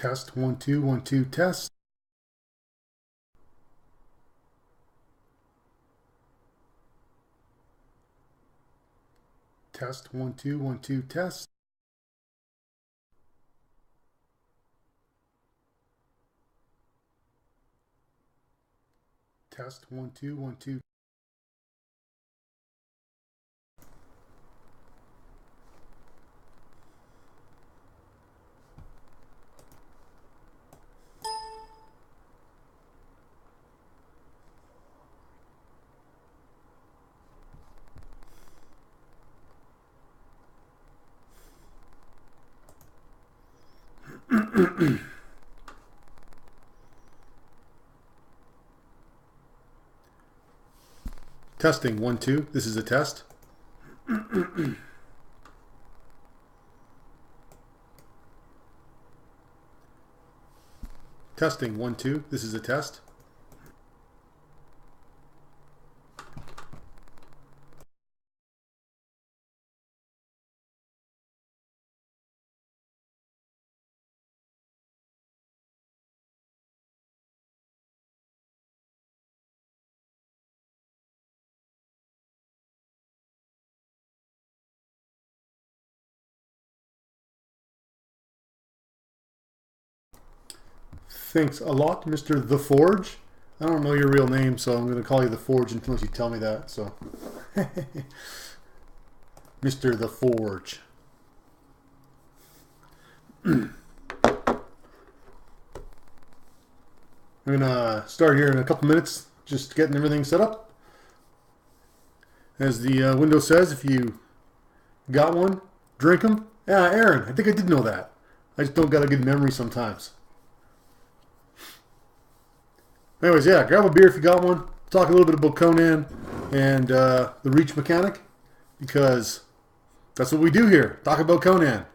Test 1 2 1 2 test. Test 1 2 1 2 test. Test 1 2 1 2. Testing 1 2. This is a test. Testing 1 2. This is a test. Thanks a lot, Mr. The Forge. I don't know your real name, so I'm going to call you The Forge unless you tell me that. So, Mr. The Forge. I'm going to start here in a couple minutes, just getting everything set up. As the window says, if you got one, drink them. Yeah, Aaron, I think I did know that. I just don't got a good memory sometimes. Anyways, yeah, grab a beer if you got one. Talk a little bit about Conan and the reach mechanic, because that's what we do here. Talk about Conan.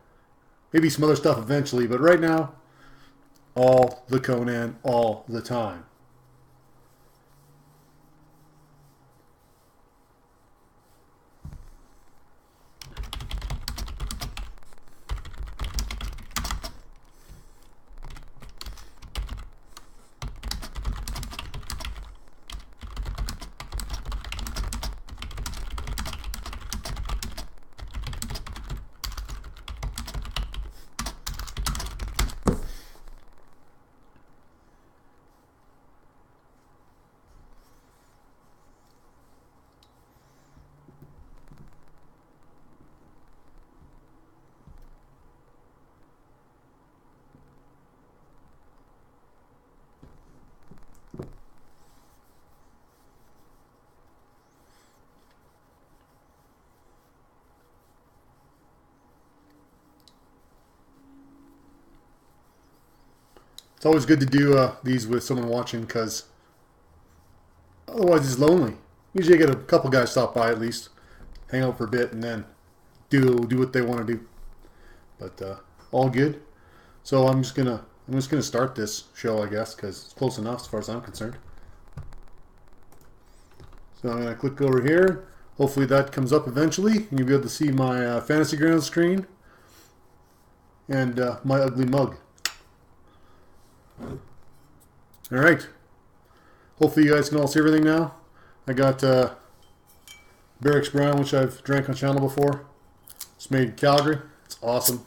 Maybe some other stuff eventually, but right now, all the Conan, all the time. It's always good to do these with someone watching, because otherwise it's lonely. Usually I get a couple guys stop by at least, hang out for a bit, and then do what they want to do. But all good. So I'm just gonna start this show, I guess, because it's close enough as far as I'm concerned. So I'm gonna click over here. Hopefully that comes up eventually, and you'll be able to see my Fantasy Ground screen and my ugly mug. Alright. Hopefully you guys can all see everything now. I got Barracks Brown, which I've drank on channel before. It's made in Calgary. It's awesome.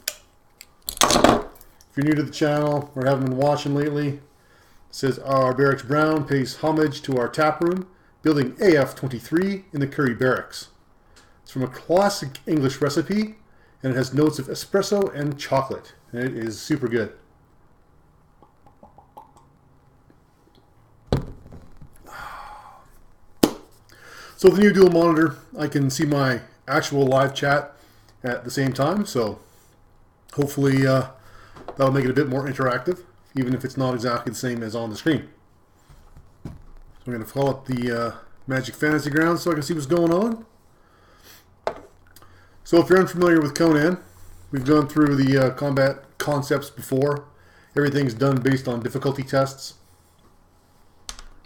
If you're new to the channel or haven't been watching lately, it says our Barracks Brown pays homage to our tap room, building AF-23 in the Curry Barracks. It's from a classic English recipe, and it has notes of espresso and chocolate. And it is super good. So with the new dual monitor, I can see my actual live chat at the same time, so hopefully that'll make it a bit more interactive, even if it's not exactly the same as on the screen. So I'm going to call up the Magic Fantasy Grounds so I can see what's going on. So if you're unfamiliar with Conan, we've gone through the combat concepts before. Everything's done based on difficulty tests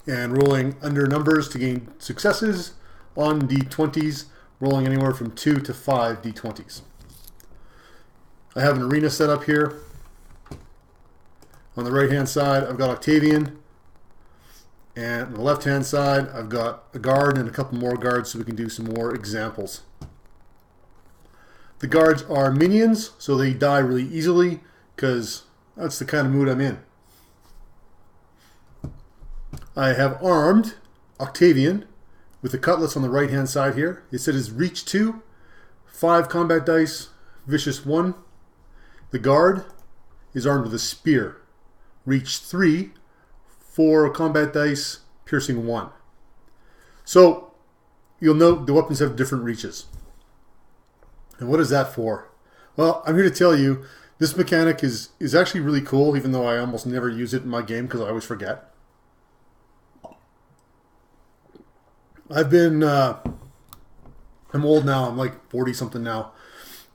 and rolling under numbers to gain successes on d20s, rolling anywhere from 2 to 5 d20s. I have an arena set up here. On the right-hand side, I've got Octavian. And on the left-hand side, I've got a guard and a couple more guards so we can do some more examples. The guards are minions, so they die really easily because that's the kind of mood I'm in. I have armed Octavian with the cutlass on the right-hand side here. It says reach 2, 5 combat dice, vicious 1. The guard is armed with a spear. Reach 3, 4 combat dice, piercing 1. So you'll note the weapons have different reaches. And what is that for? Well, I'm here to tell you this mechanic is actually really cool, even though I almost never use it in my game because I always forget. I'm old now. I'm like 40 something now.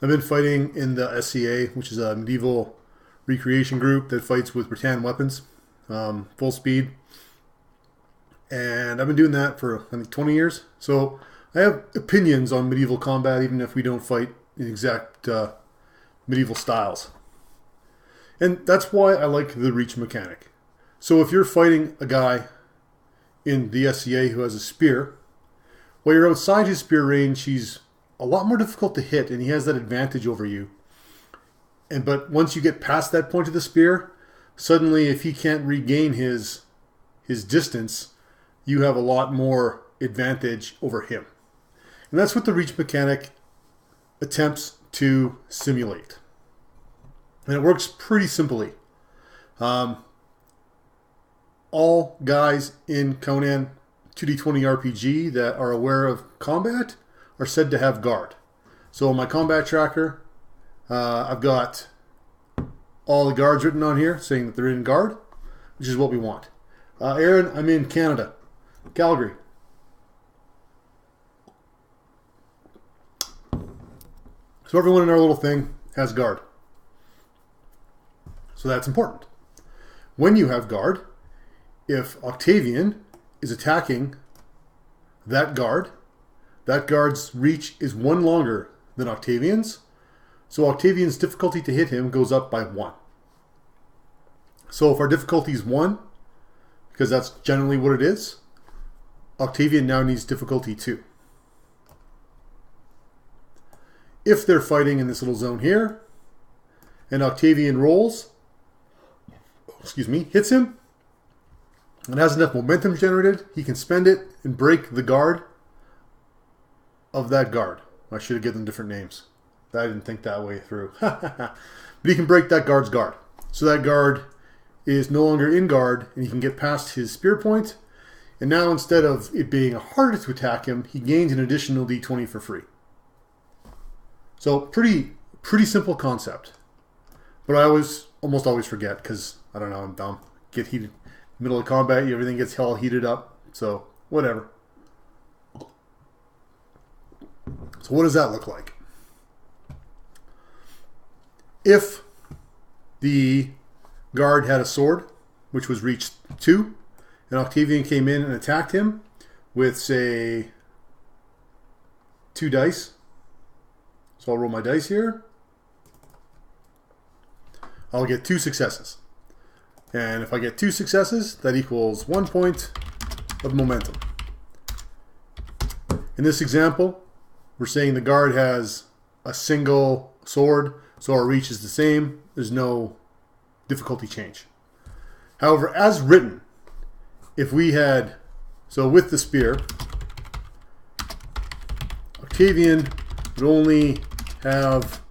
I've been fighting in the SCA, which is a medieval recreation group that fights with rattan weapons, full speed. And I've been doing that for, I think, 20 years. So I have opinions on medieval combat, even if we don't fight in exact medieval styles. And that's why I like the reach mechanic. So if you're fighting a guy in the SCA who has a spear, while you're outside his spear range, he's a lot more difficult to hit, and he has that advantage over you. But once you get past that point of the spear, suddenly if he can't regain his distance, you have a lot more advantage over him. And that's what the reach mechanic attempts to simulate. And it works pretty simply. All guys in Conan 2D20 RPG that are aware of combat are said to have guard. So on my combat tracker, I've got all the guards written on here saying that they're in guard, which is what we want. Aaron, I'm in Canada, Calgary. So everyone in our little thing has guard. So that's important. When you have guard, if Octavian is attacking that guard's reach is 1 longer than Octavian's. So Octavian's difficulty to hit him goes up by 1. So if our difficulty is 1, because that's generally what it is, Octavian now needs difficulty 2. If they're fighting in this little zone here, and Octavian rolls, hits him, and has enough momentum generated, he can spend it and break the guard of that guard. I should have given them different names. I didn't think that way through. But he can break that guard's guard. So that guard is no longer in guard, and he can get past his spear point. And now instead of it being harder to attack him, he gains an additional d20 for free. So pretty simple concept. But I almost always forget because, I don't know, I'm dumb. Get heated. Middle of combat, everything gets all heated up. So, whatever. So what does that look like? If the guard had a sword, which was reach 2, and Octavian came in and attacked him with, say, 2 dice. So I'll roll my dice here. I'll get 2 successes. And if I get 2 successes, that equals 1 point of momentum. In this example, we're saying the guard has a single sword, so our reach is the same. There's no difficulty change. However, as written, if we had, so with the spear, Octavian would only have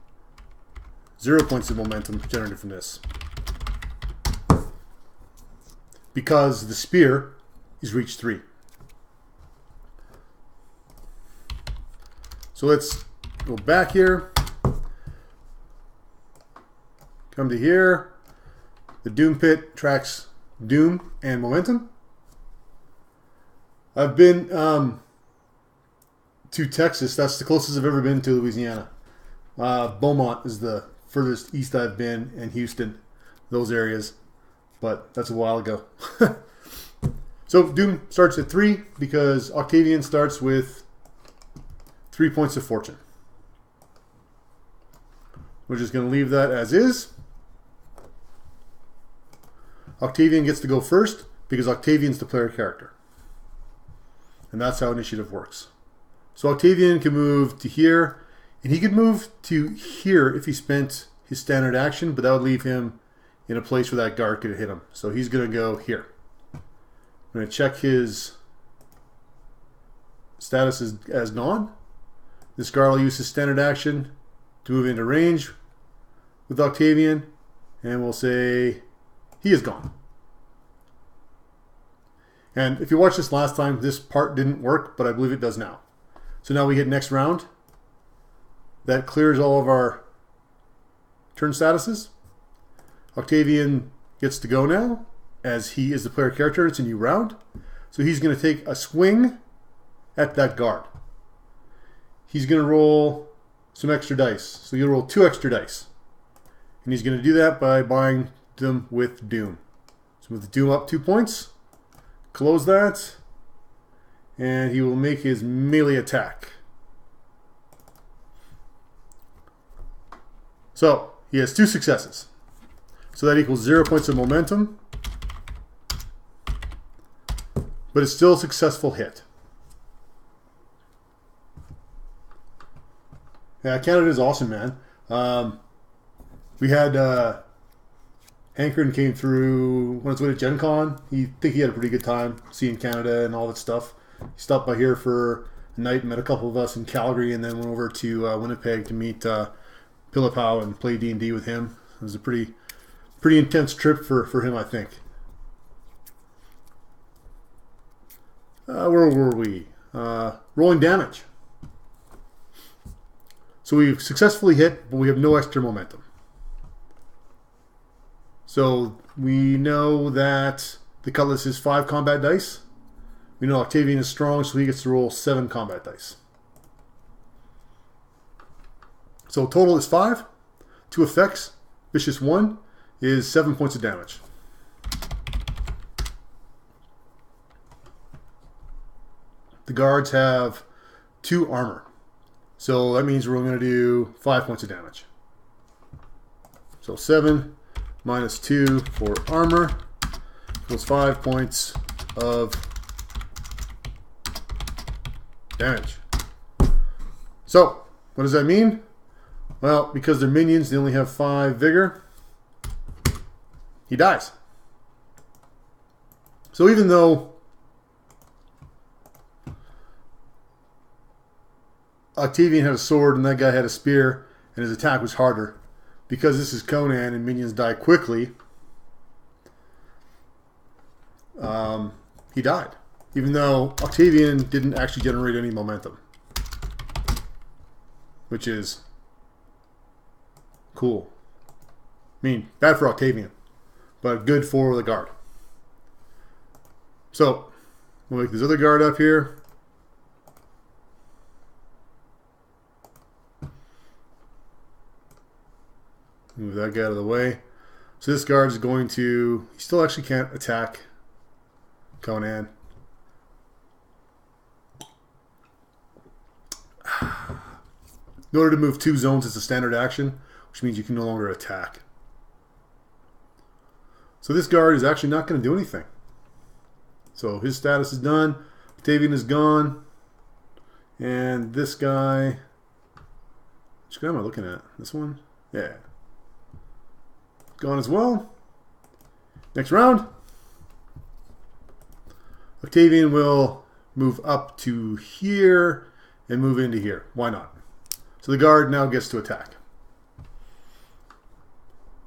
0 points of momentum generated from this, because the spear is reach 3. So let's go back here, come to here. The Doom Pit tracks Doom and momentum. I've been to Texas. That's the closest I've ever been to Louisiana. Beaumont is the furthest east I've been, and Houston, those areas. But that's a while ago. So Doom starts at 3 because Octavian starts with 3 points of fortune. We're just going to leave that as is. Octavian gets to go first because Octavian's the player character. And that's how initiative works. So Octavian can move to here, and he could move to here if he spent his standard action, but that would leave him in a place where that guard could hit him. So he's going to go here. I'm going to check his status as gone. This guard will use his standard action to move into range with Octavian, and we'll say he is gone. And if you watched this last time, this part didn't work, but I believe it does now. So now we hit next round. That clears all of our turn statuses. Octavian gets to go now, as he is the player character. It's a new round. So he's going to take a swing at that guard. He's going to roll some extra dice. So you'll roll 2 extra dice. And he's going to do that by buying them with Doom. So with Doom up 2 points, close that, and he will make his melee attack. So he has 2 successes. So that equals 0 points of momentum, but it's still a successful hit. Yeah, Canada is awesome, man. We had Hankerin came through when I was with at Gen Con. He had a pretty good time seeing Canada and all that stuff. He stopped by here for a night, met a couple of us in Calgary, and then went over to Winnipeg to meet Pilipow and play D&D with him. It was a pretty intense trip for him, I think. Where were we? Rolling damage. So we've successfully hit, but we have no extra momentum. So we know that the Cutlass is 5 combat dice. We know Octavian is strong, so he gets to roll 7 combat dice. So total is 5. 2 effects. Vicious 1 is 7 points of damage. The guards have 2 armor. So that means we're only going to do 5 points of damage. So 7 minus 2 for armor equals 5 points of damage. So, what does that mean? Well, because they're minions, they only have 5 vigor. He dies. So even though Octavian had a sword and that guy had a spear and his attack was harder, because this is Conan and minions die quickly, he died. Even though Octavian didn't actually generate any momentum. Which is cool. I mean, bad for Octavian, but good for the guard. So, we'll make this other guard up here. Move that guy out of the way. So this guard is going to... He still actually can't attack Conan. In order to move 2 zones, it's a standard action, which means you can no longer attack. So this guard is actually not going to do anything. So his status is done. Octavian is gone. And this guy... Which guy am I looking at? This one? Yeah. Gone as well. Next round. Octavian will move up to here and move into here. Why not? So the guard now gets to attack.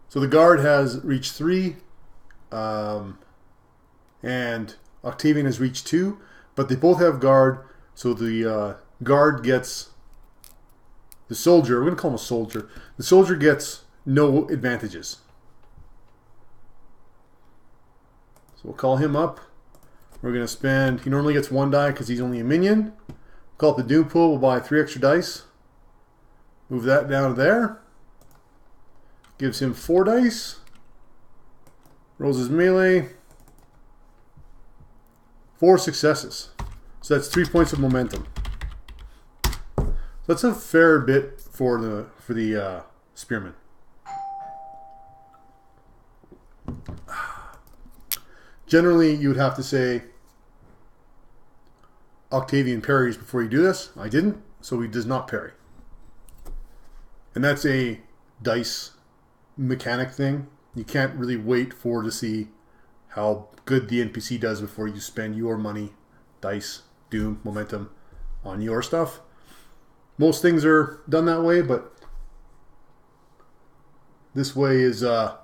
So the guard has reached 3, and Octavian has reached 2, but they both have guard, so the guard gets the soldier. We're going to call him a soldier. The soldier gets no advantages. So we'll call him up. We're going to spend, he normally gets 1 die because he's only a minion. Call it the Doom Pool. We'll buy 3 extra dice. Move that down to there. Gives him 4 dice. Rolls his melee. 4 successes. So that's 3 points of momentum. So that's a fair bit for the spearman. Generally, you would have to say Octavian parries before you do this. I didn't, so he does not parry. And that's a dice mechanic thing. You can't really wait for to see how good the NPC does before you spend your money, dice, doom, momentum on your stuff. Most things are done that way, but this way is a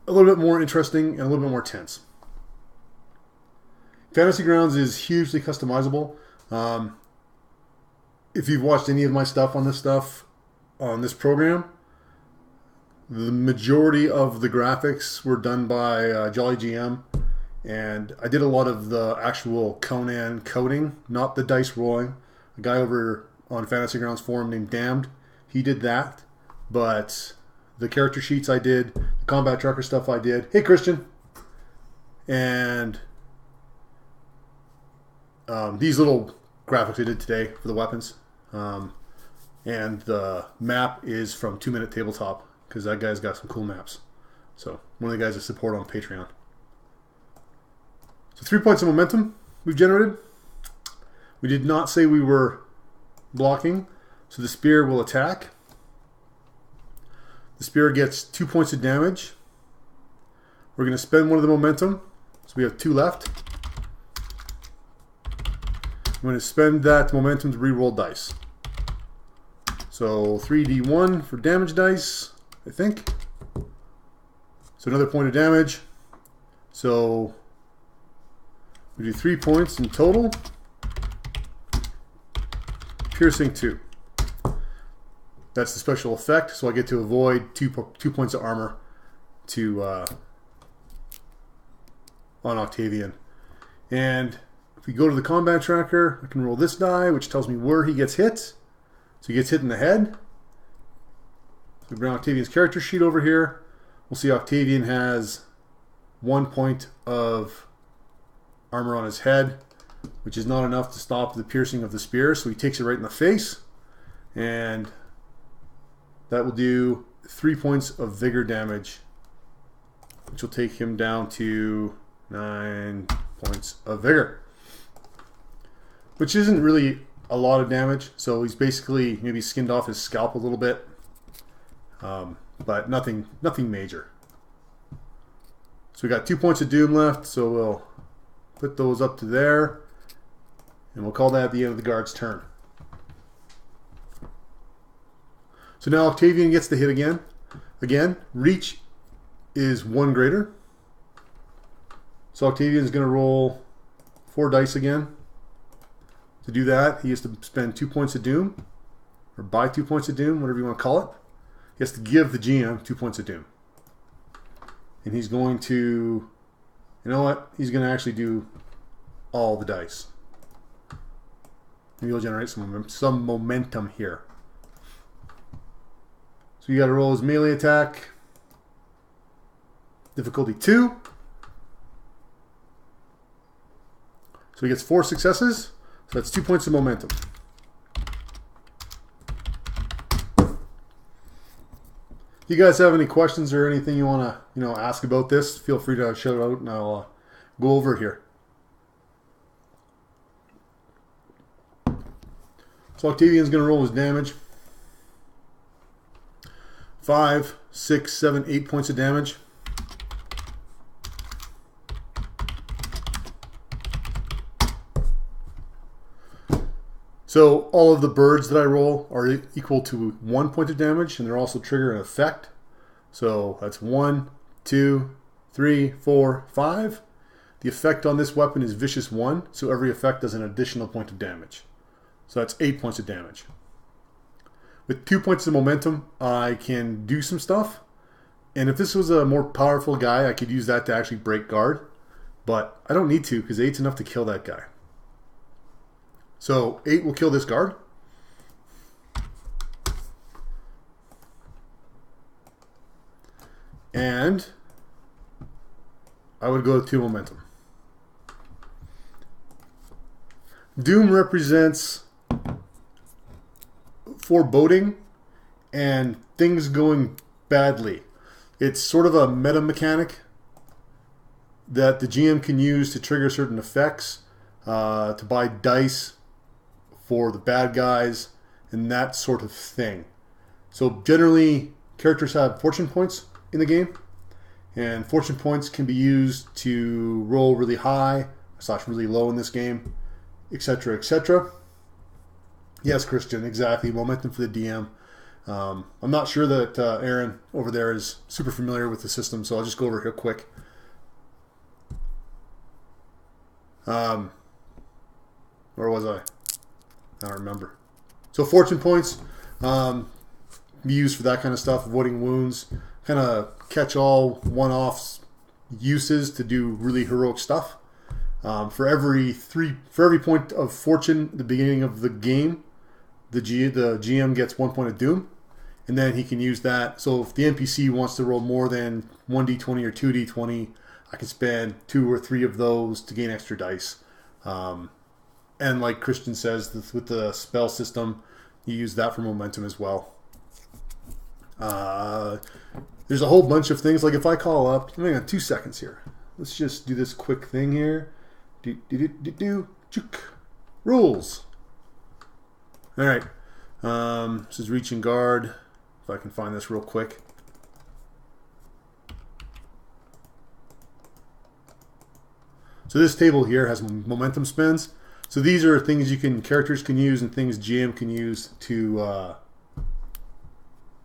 little bit more interesting and a little bit more tense. Fantasy Grounds is hugely customizable. If you've watched any of my stuff on this program, the majority of the graphics were done by Jolly GM, and I did a lot of the actual Conan coding, not the dice rolling. A guy over on Fantasy Grounds forum named Damned, he did that, but the character sheets I did, the combat tracker stuff I did. Hey, Christian. And these little graphics I did today for the weapons. And the map is from 2 Minute Tabletop, because that guy's got some cool maps. So, one of the guys I support on Patreon. So 3 points of momentum we've generated. We did not say we were blocking, so the spear will attack. The spear gets 2 points of damage. We're going to spend one of the momentum, so we have 2 left. I'm going to spend that momentum to re-roll dice. So 3d1 for damage dice, I think. So another point of damage. So we do 3 points in total. Piercing 2. That's the special effect, so I get to avoid 2 points of armor to on Octavian. And if we go to the combat tracker, I can roll this die, which tells me where he gets hit. So he gets hit in the head. So we bring Octavian's character sheet over here. We'll see Octavian has 1 point of armor on his head, which is not enough to stop the piercing of the spear, so he takes it right in the face. And that will do 3 points of vigor damage, which will take him down to 9 points of vigor. Which isn't really a lot of damage, so he's basically maybe skinned off his scalp a little bit, but nothing major. So we got 2 points of doom left, so we'll put those up to there, and we'll call that the end of the guard's turn. So now Octavian gets the hit again. Again, reach is 1 greater. So Octavian's going to roll 4 dice again. To do that, he has to spend 2 points of doom, or buy 2 points of doom, whatever you want to call it. He has to give the GM 2 points of doom. And he's going to, you know what? He's going to actually do all the dice. Maybe he'll generate some momentum here. So you got to roll his melee attack. Difficulty 2. So he gets 4 successes. So that's 2 points of momentum. If you guys have any questions or anything you want to, ask about this, feel free to shout it out, and I'll go over it here. So Octavian's going to roll his damage. 5, 6, 7, 8 points of damage. So all of the birds that I roll are equal to 1 point of damage, and they're also trigger an effect. So that's 1, 2, 3, 4, 5. The effect on this weapon is Vicious 1, so every effect does an additional point of damage. So that's 8 points of damage. With 2 points of momentum, I can do some stuff. And if this was a more powerful guy, I could use that to actually break guard. But I don't need to, because 8's enough to kill that guy. So 8 will kill this guard. And I would go to 2 momentum. Doom represents foreboding and things going badly. It's sort of a meta mechanic that the GM can use to trigger certain effects, to buy dice for the bad guys, and that sort of thing. So generally, characters have fortune points in the game, and fortune points can be used to roll really high / really low in this game, etc., etc. Yes, Christian, exactly. Momentum for the DM. I'm not sure that Aaron over there is super familiar with the system, so I'll just go over here quick. Where was I? I don't remember. So fortune points be used for that kind of stuff, avoiding wounds, kind of catch-all one-off uses to do really heroic stuff. For every point of fortune at the beginning of the game, the GM gets 1 point of doom, and then he can use that. So if the NPC wants to roll more than 1d20 or 2d20, I can spend 2 or 3 of those to gain extra dice. And like Christian says, with the spell system, you use that for momentum as well. There's a whole bunch of things. Like if I call up, hang on 2 seconds here. Let's just do this quick thing here. Rules. All right. This is reach and guard. If I can find this real quick. So this table here has momentum spends. So these are things characters can use and things GM can use to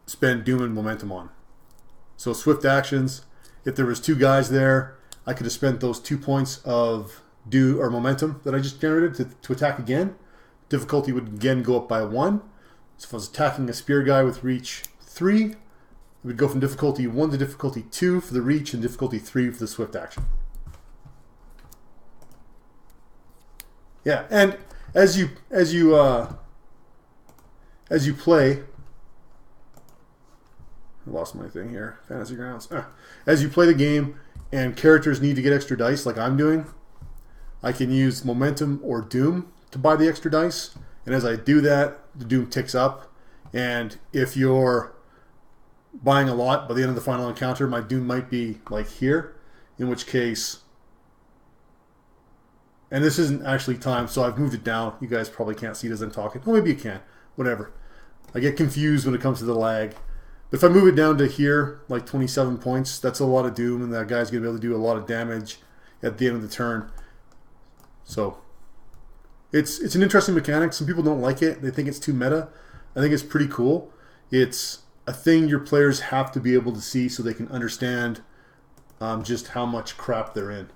spend doom and momentum on. So swift actions. If there was 2 guys there, I could have spent those 2 points of doom or momentum that I just generated to attack again. Difficulty would again go up by 1. So if I was attacking a spear guy with reach 3, it would go from difficulty 1 to difficulty 2 for the reach and difficulty 3 for the swift action. Yeah, and as you play, I lost my thing here. Fantasy Grounds. As you play the game and characters need to get extra dice, like I'm doing, I can use momentum or doom to buy the extra dice, and as I do that, the doom ticks up. And if you're buying a lot, by the end of the final encounter, my doom might be like here, in which case. And this isn't actually timed, so I've moved it down. You guys probably can't see it as I'm talking. Oh, maybe you can. Whatever. I get confused when it comes to the lag. But if I move it down to here, like 27 points, that's a lot of doom, and that guy's going to be able to do a lot of damage at the end of the turn. So, it's an interesting mechanic. Some people don't like it. They think it's too meta. I think it's pretty cool. It's a thing your players have to be able to see so they can understand just how much crap they're in.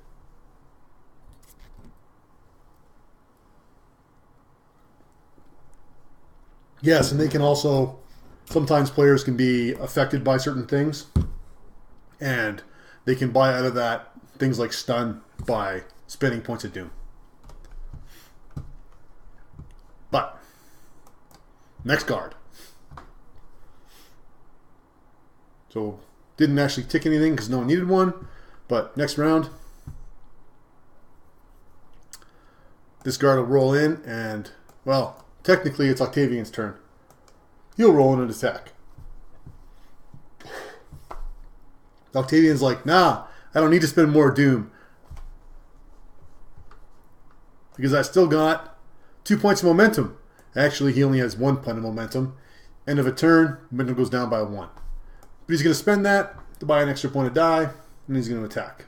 Yes, and they can also, sometimes players can be affected by certain things, and they can buy out of that things like stun by spending points of doom. But, next guard. So, didn't actually tick anything because no one needed one, but next round, this guard will roll in and, well, technically, it's Octavian's turn. He'll roll in an attack. Octavian's like, nah, I don't need to spend more doom. Because I still got 2 points of momentum. Actually, he only has 1 point of momentum. End of a turn, momentum goes down by 1. But he's going to spend that to buy an extra point of die, and he's going to attack.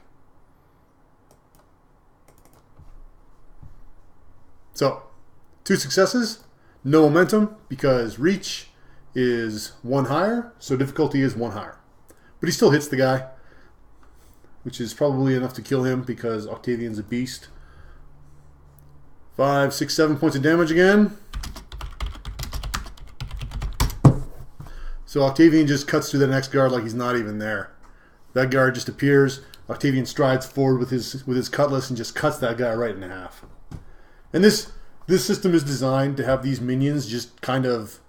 So, 2 successes. No momentum because reach is 1 higher, so difficulty is 1 higher. But he still hits the guy, which is probably enough to kill him because Octavian's a beast. 5, 6, 7 points of damage again. So Octavian just cuts through the next guard like he's not even there. That guard just appears. Octavian strides forward with his cutlass and just cuts that guy right in half. And this system is designed to have these minions just kind of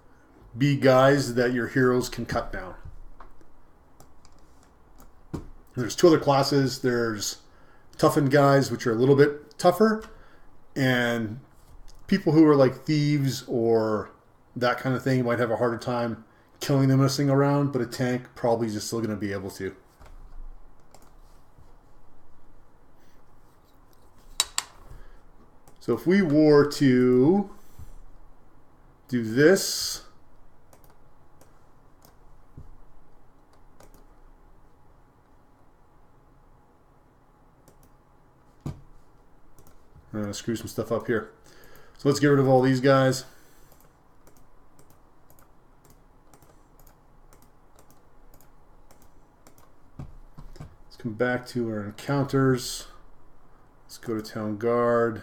be guys that your heroes can cut down. There's 2 other classes. There's toughened guys, which are a little bit tougher, and people who are like thieves or that kind of thing might have a harder time killing them in a single round, but a tank probably is still going to be able to. So if we were to do this, I'm going to screw some stuff up here. So let's get rid of all these guys. Let's come back to our encounters. Let's go to Town Guard.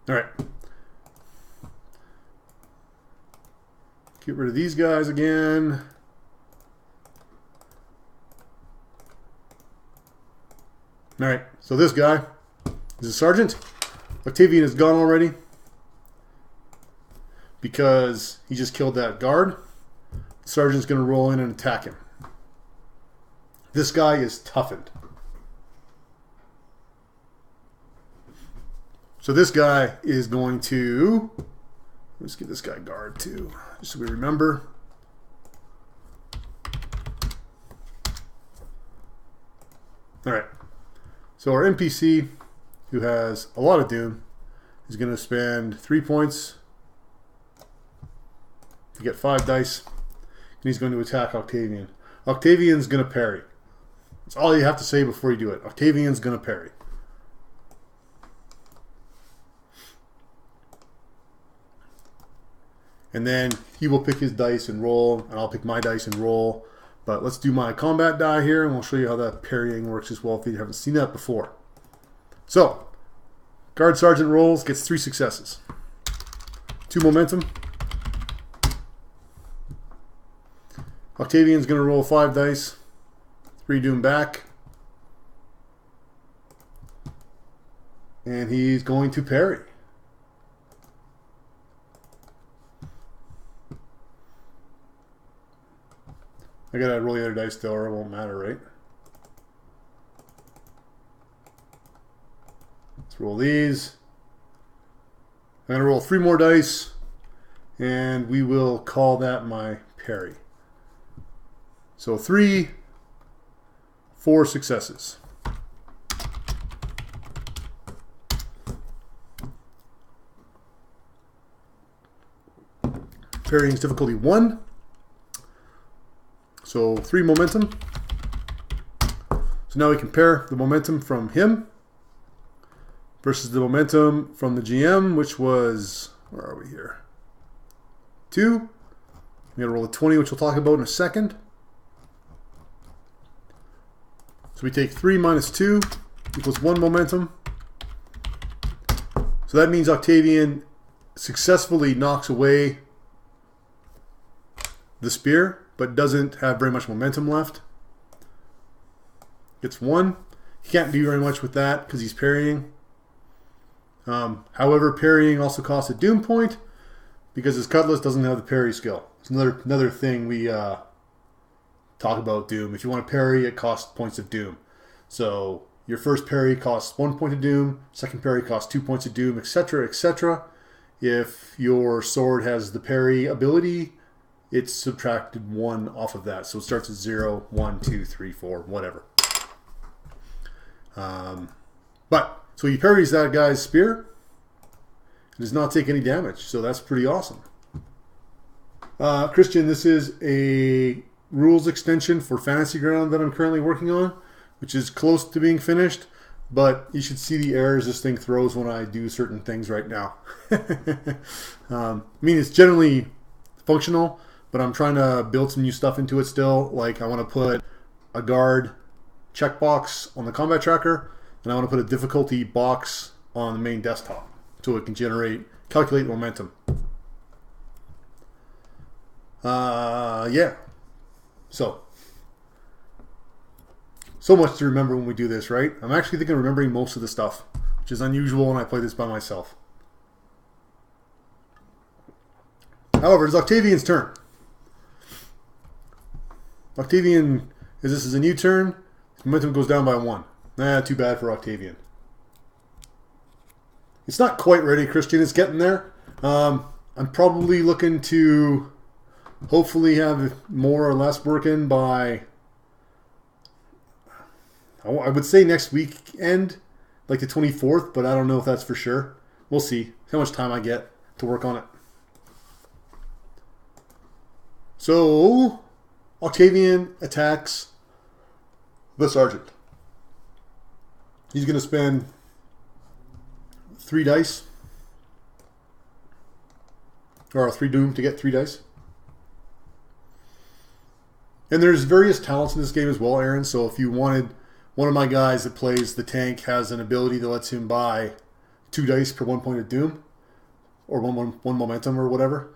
All right. Get rid of these guys again. All right, so this guy is a sergeant. Octavian is gone already because he just killed that guard. The sergeant's going to roll in and attack him. This guy is toughened. So this guy is going to... Let's give this guy guard too, just so we remember. All right. So our NPC, who has a lot of Doom, is going to spend 3 points to get 5 dice, and he's going to attack Octavian. Octavian's going to parry. That's all you have to say before you do it. Octavian's going to parry. And then he will pick his dice and roll, and I'll pick my dice and roll. But let's do my combat die here, and we'll show you how that parrying works as well if you haven't seen that before. So, Guard Sergeant rolls, gets 3 successes. 2 momentum. Octavian's going to roll 5 dice. 3 Doom back. And he's going to parry. I gotta roll the other dice still, or it won't matter, right? Let's roll these. I'm gonna roll 3 more dice, and we will call that my parry. So 3, 4 successes. Parrying is difficulty 1. So 3 momentum. So now we compare the momentum from him versus the momentum from the GM, which was, where are we here? 2. We gotta roll a 20, which we'll talk about in a second. So we take 3 minus 2 equals 1 momentum. So that means Octavian successfully knocks away the spear, but doesn't have very much momentum left. Gets 1. He can't do very much with that because he's parrying. However, parrying also costs a Doom point because his cutlass doesn't have the parry skill. It's another thing we talk about Doom. If you want to parry, it costs points of Doom. So your first parry costs 1 point of Doom, second parry costs 2 points of Doom, etc., etc. If your sword has the parry ability, it's subtracted 1 off of that. So it starts at 0, 1, 2, 3, 4, whatever. So he parries that guy's spear and does not take any damage. So that's pretty awesome. Christian, this is a rules extension for Fantasy Ground that I'm currently working on, which is close to being finished. But you should see the errors this thing throws when I do certain things right now. I mean, it's generally functional, but I'm trying to build some new stuff into it still. Like I want to put a guard checkbox on the combat tracker, and I want to put a difficulty box on the main desktop so it can calculate momentum. Yeah. So much to remember when we do this, right? I'm actually thinking of remembering most of the stuff, which is unusual when I play this by myself. However, it's Octavian's turn. Octavian, as this is a new turn, his momentum goes down by 1. Too bad for Octavian. It's not quite ready, Christian. It's getting there. I'm probably looking to hopefully have more or less working by I would say next weekend, like the 24th, but I don't know if that's for sure. We'll see how much time I get to work on it. So, Octavian attacks the Sergeant. He's going to spend 3 dice, or 3 doom to get 3 dice. And there's various talents in this game as well, Aaron. So if you wanted, one of my guys that plays the tank has an ability that lets him buy 2 dice per 1 point of doom, or one momentum or whatever.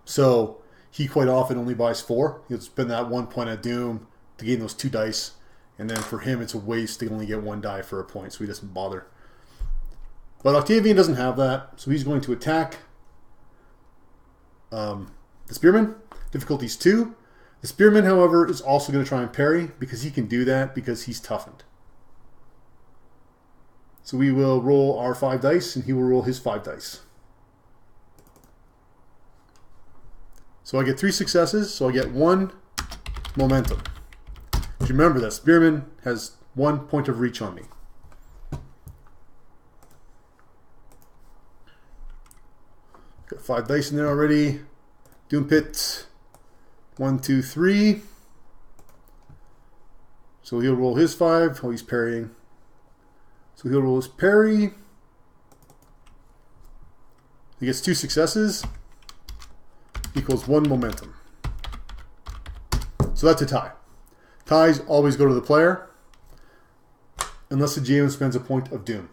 So he quite often only buys 4. He'll spend that 1 point of doom to gain those 2 dice. And then for him, it's a waste to only get 1 die for a point, so he doesn't bother. But Octavian doesn't have that, so he's going to attack the Spearman. Difficulty's 2. The Spearman, however, is also going to try and parry because he can do that because he's toughened. So we will roll our 5 dice and he will roll his 5 dice. So I get 3 successes, so I get 1 momentum. Remember that Spearman has 1 point of reach on me. Got 5 dice in there already. Doom Pit. 1, 2, 3. So he'll roll his 5. Oh, he's parrying. So he'll roll his parry. He gets 2 successes. Equals 1 momentum. So that's a tie. Ties always go to the player, unless the GM spends a point of doom.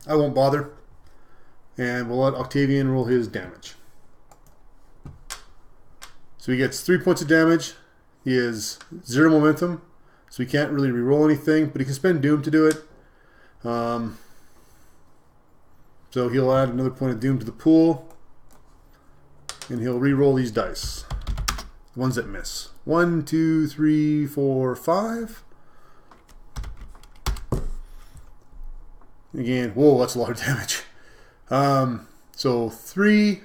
I won't bother, and we'll let Octavian roll his damage. So he gets 3 points of damage. He has 0 momentum, so he can't really reroll anything, but he can spend doom to do it. So he'll add another point of doom to the pool, and he'll reroll these dice. The ones that miss. 1, 2, 3, 4, 5. Again, whoa, that's a lot of damage. So 3,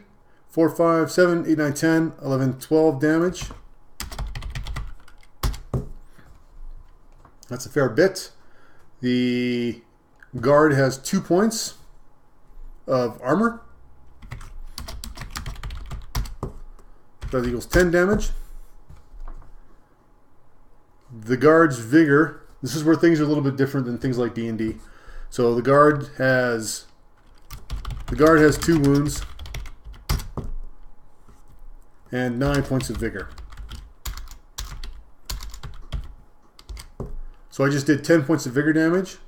4, 5, 7, 8, 9, 10, 11, 12 damage. That's a fair bit. The guard has 2 points of armor. That equals 10 damage. The guard's vigor. This is where things are a little bit different than things like D&D. So the guard has 2 wounds and 9 points of vigor. So I just did 10 points of vigor damage.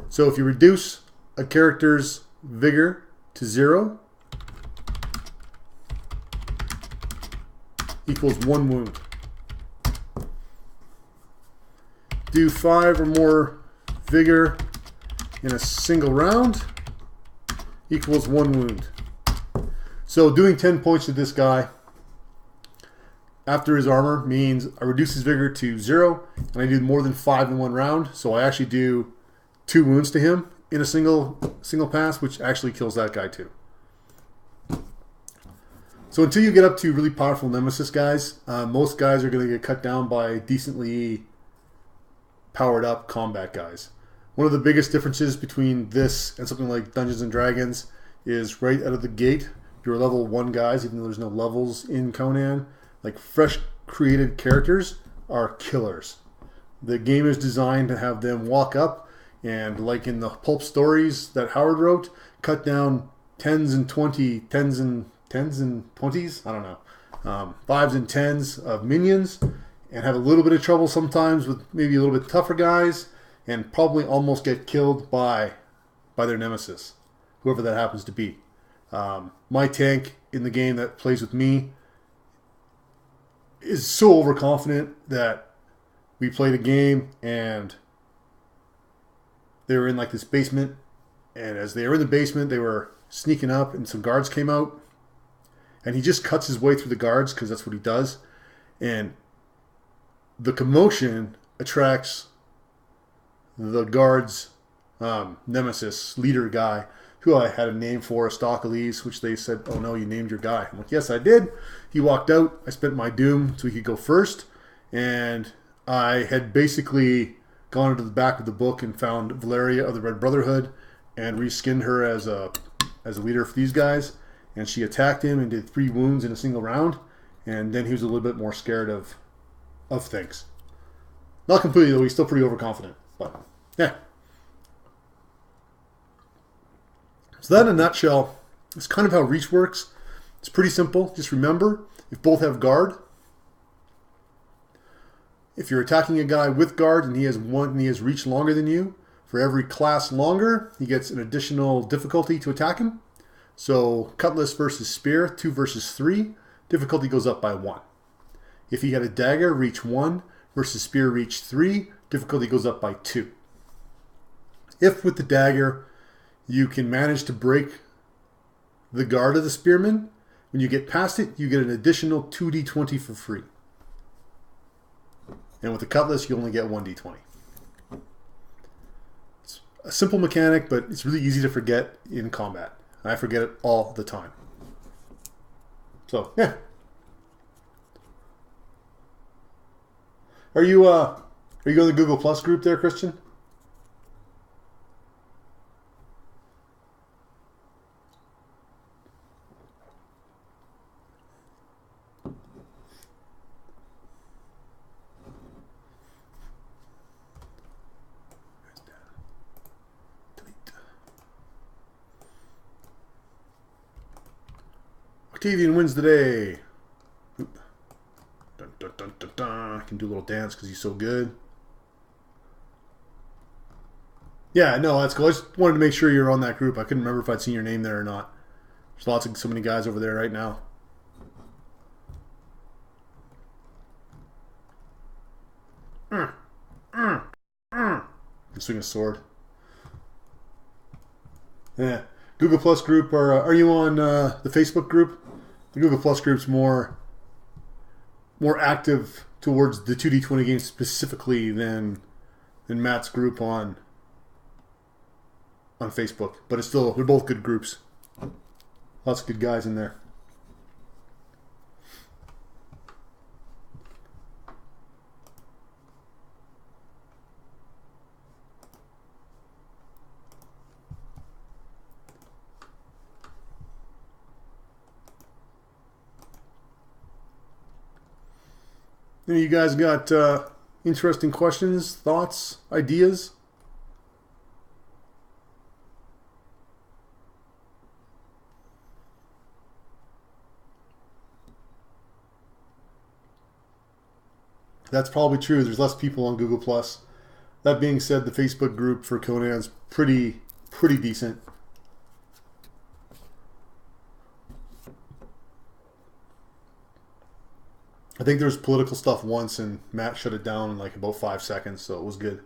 So if you reduce a character's vigor to 0, equals 1 wound. Do 5 or more vigor in a single round, equals 1 wound. So doing 10 points to this guy after his armor means I reduce his vigor to 0, and I do more than 5 in 1 round. So I actually do 2 wounds to him in a single pass, which actually kills that guy too. So until you get up to really powerful Nemesis guys, most guys are going to get cut down by decently powered up combat guys. One of the biggest differences between this and something like Dungeons and Dragons is right out of the gate, your level 1 guys, even though there's no levels in Conan, like fresh created characters are killers. The game is designed to have them walk up and, like in the pulp stories that Howard wrote, cut down 10s and 20s, I don't know, 5s and 10s of minions, and have a little bit of trouble sometimes with maybe a little bit tougher guys, and probably almost get killed by their nemesis, whoever that happens to be. My tank in the game that plays with me is so overconfident that we played a game and they were in like this basement, and as they were in the basement they were sneaking up and some guards came out, and he just cuts his way through the guards because that's what he does, and the commotion attracts the guards nemesis leader guy, who I had a name for, Astocles, which they said, oh no, you named your guy. I'm like, yes, I did. He walked out. I spent my doom so he could go first. And I had basically gone into the back of the book and found Valeria of the Red Brotherhood and reskinned her as a leader for these guys. And she attacked him and did 3 wounds in a single round. And then he was a little bit more scared of things. Not completely, though. He's still pretty overconfident. But, yeah. So that in a nutshell is kind of how Reach works. It's pretty simple. Just remember, if both have guard, if you're attacking a guy with guard and he has reach longer than you, for every class longer, he gets an additional difficulty to attack him. So Cutlass versus Spear, 2 versus 3, difficulty goes up by 1. If he had a dagger, reach 1, versus Spear, reach 3, difficulty goes up by 2. If with the dagger, you can manage to break the guard of the spearman, when you get past it, you get an additional 2d20 for free. And with the cutlass, you only get 1d20. It's a simple mechanic, but it's really easy to forget in combat. I forget it all the time. So, yeah. Are you in the Google Plus group there, Christian? Octavian wins the day. Oop. Dun, dun, dun, dun, dun. I can do a little dance because he's so good. Yeah, no, that's cool. I just wanted to make sure you're on that group. I couldn't remember if I'd seen your name there or not. There's so many guys over there right now. Swing a sword. Yeah. Google Plus group, or are you on the Facebook group? The Google Plus group's more active towards the 2D20 games specifically than Matt's group on Facebook. But it's still, they're both good groups. Lots of good guys in there. Any of you guys got interesting questions, thoughts, ideas? That's probably true. There's less people on Google Plus. That being said, the Facebook group for Conan's pretty decent. I think there was political stuff once, and Matt shut it down in like about 5 seconds, so it was good.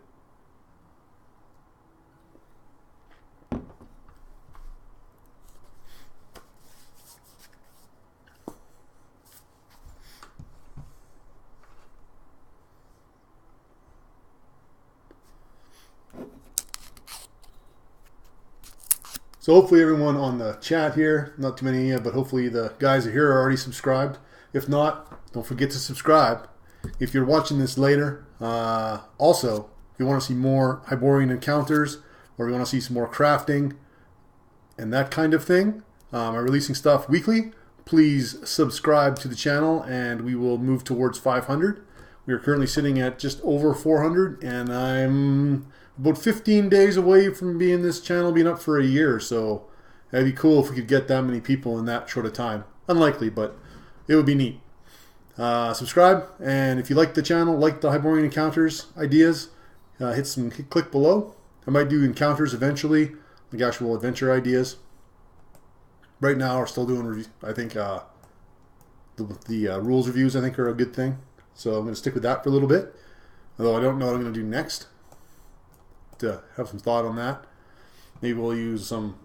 So hopefully everyone on the chat here, not too many, but hopefully the guys here are already subscribed. If not, don't forget to subscribe. If you're watching this later, also, if you want to see more Hyborian Encounters, or you want to see some more crafting and that kind of thing, I'm releasing stuff weekly. Please subscribe to the channel, and we will move towards 500. We are currently sitting at just over 400, and I'm about 15 days away from this channel being up for a year. So that'd be cool if we could get that many people in that short of time. Unlikely, but it would be neat. Subscribe, and if you like the channel, like the Hyborian Encounters ideas, click below. I might do encounters eventually, like actual adventure ideas. Right now, we're still doing reviews. I think the rules reviews, I think, are a good thing. So I'm going to stick with that for a little bit. Although I don't know what I'm going to do next. To have some thought on that. Maybe we'll use some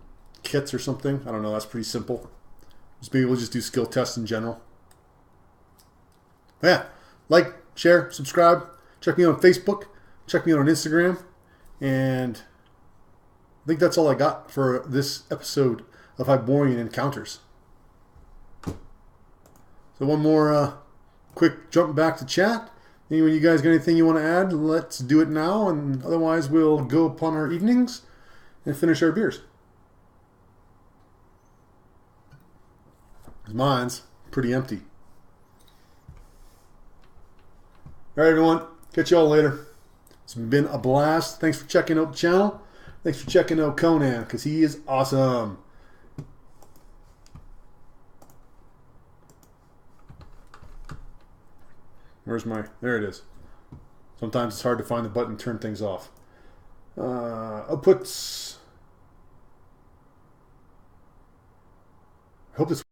kits or something. I don't know. That's pretty simple. Maybe we'll just do skill tests in general. But yeah, like, share, subscribe. Check me out on Facebook. Check me out on Instagram. And I think that's all I got for this episode of Hyborian Encounters. So one more quick jump back to chat. Anyone, you guys got anything you want to add? Let's do it now, and otherwise we'll go upon our evenings and finish our beers. Mine's pretty empty. All right, everyone. Catch you all later. It's been a blast. Thanks for checking out the channel. Thanks for checking out Conan, because he is awesome. Where's my... There it is. Sometimes it's hard to find the button to turn things off. Outputs... I hope this